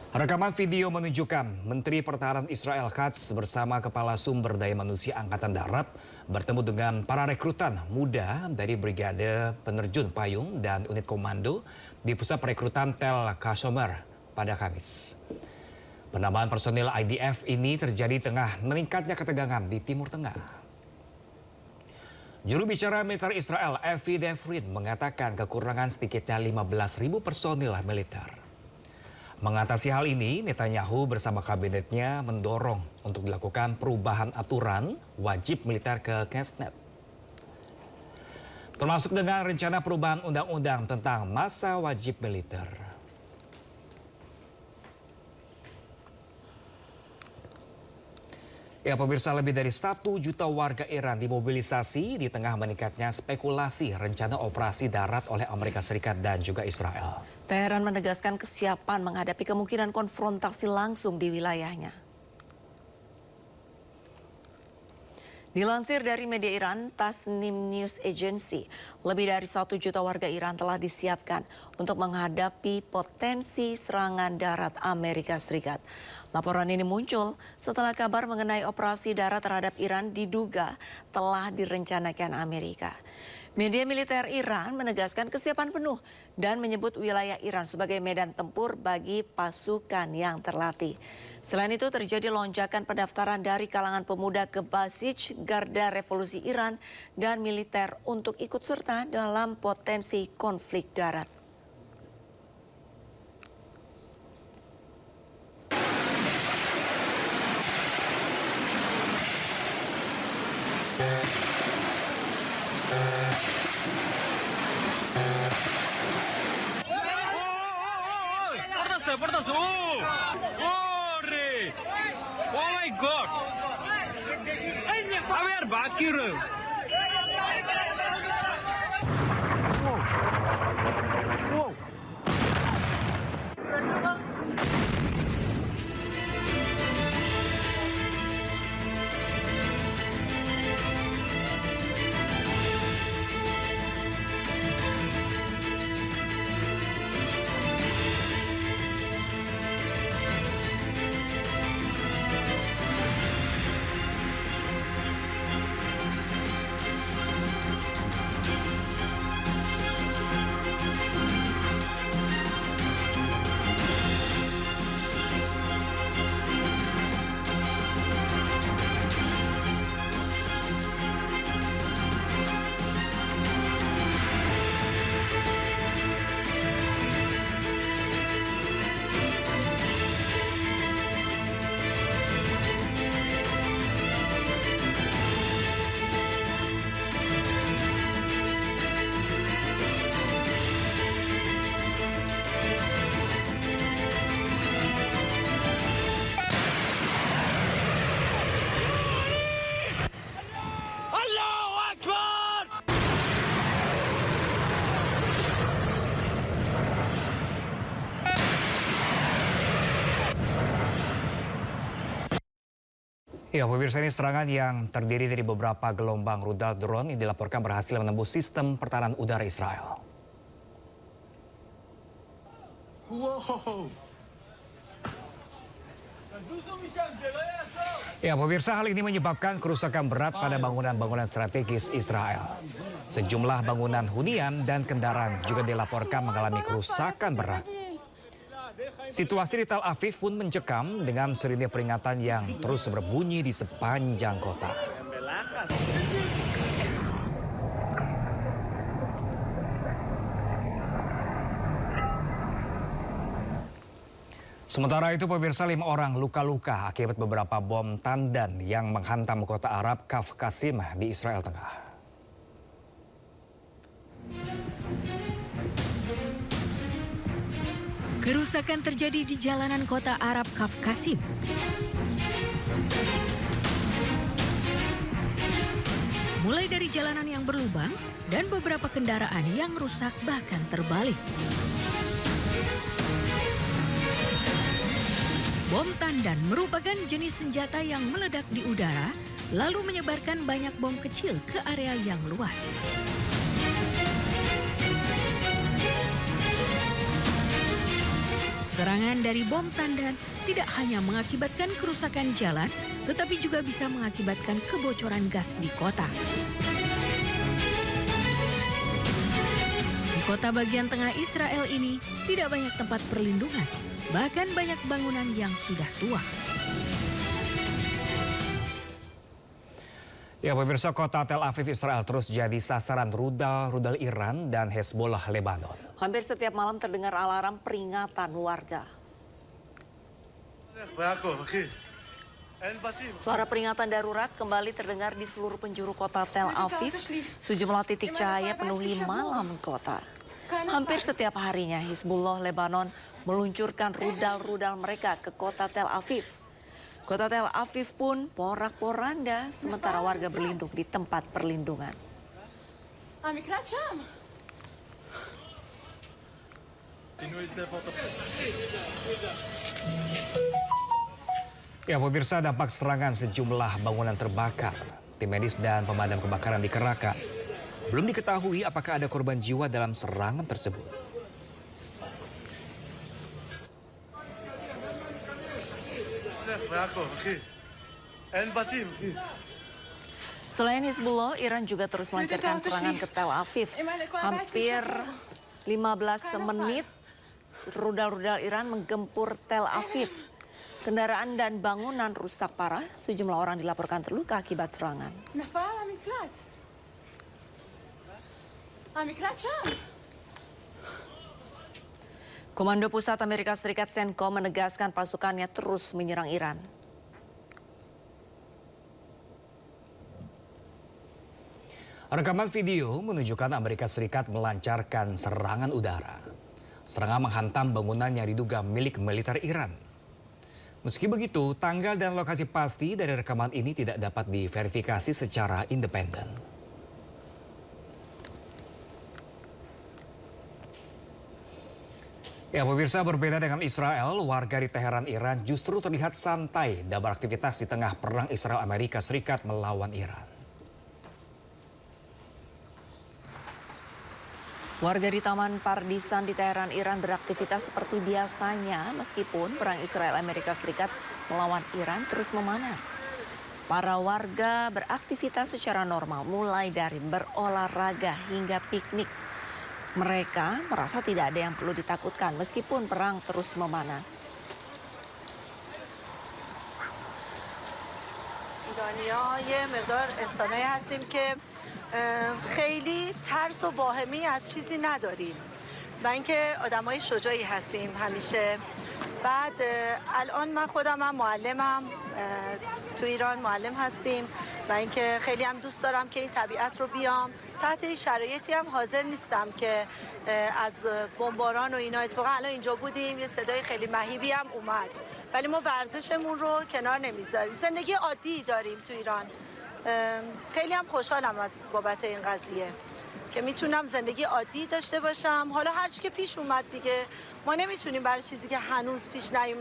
Rekaman video menunjukkan Menteri Pertahanan Israel Katz bersama Kepala Sumber Daya Manusia Angkatan Darat bertemu dengan para rekrutan muda dari Brigade Penerjun Payung dan Unit Komando di Pusat Perekrutan Tel Kashomer pada Kamis. Penambahan personil IDF ini terjadi tengah meningkatnya ketegangan di Timur Tengah. Juru bicara militer Israel, Avi Defrid, mengatakan kekurangan sedikitnya 15.000 personil militer. Mengatasi hal ini, Netanyahu bersama kabinetnya mendorong untuk dilakukan perubahan aturan wajib militer ke Knesset. Termasuk dengan rencana perubahan undang-undang tentang masa wajib militer. Ya pemirsa, lebih dari 1 juta warga Iran dimobilisasi di tengah meningkatnya spekulasi rencana operasi darat oleh Amerika Serikat dan juga Israel. Teheran menegaskan kesiapan menghadapi kemungkinan konfrontasi langsung di wilayahnya. Dilansir dari media Iran, Tasnim News Agency, lebih dari 1 juta warga Iran telah disiapkan untuk menghadapi potensi serangan darat Amerika Serikat. Laporan ini muncul setelah kabar mengenai operasi darat terhadap Iran diduga telah direncanakan Amerika. Media militer Iran menegaskan kesiapan penuh dan menyebut wilayah Iran sebagai medan tempur bagi pasukan yang terlatih. Selain itu terjadi lonjakan pendaftaran dari kalangan pemuda ke Basij Garda Revolusi Iran dan militer untuk ikut serta dalam potensi konflik darat. Oh my God! Abi यार बात क्यों रहे हो? Ya pemirsa, ini serangan yang terdiri dari beberapa gelombang rudal drone yang dilaporkan berhasil menembus sistem pertahanan udara Israel. Wow. Ya pemirsa, hal ini menyebabkan kerusakan berat pada bangunan-bangunan strategis Israel. Sejumlah bangunan hunian dan kendaraan juga dilaporkan mengalami kerusakan berat. Situasi di Tel Aviv pun mencekam dengan sirine peringatan yang terus berbunyi di sepanjang kota. Sementara itu pemirsa, 5 orang luka-luka akibat beberapa bom tandan yang menghantam kota Arab Kafr Qasim di Israel Tengah. Kerusakan terjadi di jalanan kota Arab Kafr Qasim. Mulai dari jalanan yang berlubang dan beberapa kendaraan yang rusak bahkan terbalik. Bom tandan merupakan jenis senjata yang meledak di udara lalu menyebarkan banyak bom kecil ke area yang luas. Serangan dari bom tandan tidak hanya mengakibatkan kerusakan jalan, tetapi juga bisa mengakibatkan kebocoran gas di kota. Di kota bagian tengah Israel ini tidak banyak tempat perlindungan, bahkan banyak bangunan yang sudah tua. Ya, pemirsa, kota Tel Aviv Israel terus jadi sasaran rudal Iran dan Hezbollah Lebanon. Hampir setiap malam terdengar alarm peringatan warga. Suara peringatan darurat kembali terdengar di seluruh penjuru kota Tel Aviv. Sejumlah titik cahaya penuhi malam kota. Hampir setiap harinya Hizbullah Lebanon meluncurkan rudal mereka ke kota Tel Aviv. Kota Tel Aviv pun porak-poranda sementara warga berlindung di tempat perlindungan. Ya, pemirsa, dampak serangan sejumlah bangunan terbakar. Tim medis dan pemadam kebakaran dikerahkan. Belum diketahui apakah ada korban jiwa dalam serangan tersebut. Selain Hizbullah, Iran juga terus melancarkan serangan ke Tel Aviv. Hampir 15 menit rudal Iran menggempur Tel Aviv. Kendaraan dan bangunan rusak parah, sejumlah orang dilaporkan terluka akibat serangan. Komando Pusat Amerika Serikat CENTCOM menegaskan pasukannya terus menyerang Iran. Rekaman video menunjukkan Amerika Serikat melancarkan serangan udara. Serangan menghantam bangunan yang diduga milik militer Iran. Meski begitu, tanggal dan lokasi pasti dari rekaman ini tidak dapat diverifikasi secara independen. Ya, pemirsa, berbeda dengan Israel, warga di Teheran, Iran justru terlihat santai dan beraktivitas di tengah perang Israel Amerika Serikat melawan Iran. Warga di Taman Pardisan di Teheran, Iran beraktivitas seperti biasanya meskipun perang Israel Amerika Serikat melawan Iran terus memanas. Para warga beraktivitas secara normal mulai dari berolahraga hingga piknik. Mereka merasa tidak ada yang perlu ditakutkan meskipun perang terus memanas. ایرانی‌ها یه مقدار انسانایی هستیم که خیلی ترس و واهمه‌ای از چیزی نداریم و اینکه آدمای شجاعی هستیم همیشه. بعد الان من خودم هم معلمم، تو ایران معلم هستیم و اینکه خیلی هم دوست دارم که این طبیعت رو بیام. تحت این شرایطی هم حاضر نیستم که از بمباران و اینا. اتفاقا الان اینجا بودیم یه صدای خیلی مهیبی هم اومد، ولی ما ورزشمون رو کنار نمیذاریم. زندگی عادی داریم تو ایران. خیلی هم خوشحالم از بابت این قضیه که میتونم زندگی عادی داشته باشم. حالا هر چی که پیش اومد دیگه، ما نمیتونیم برای چیزی که هنوز پیش نیومد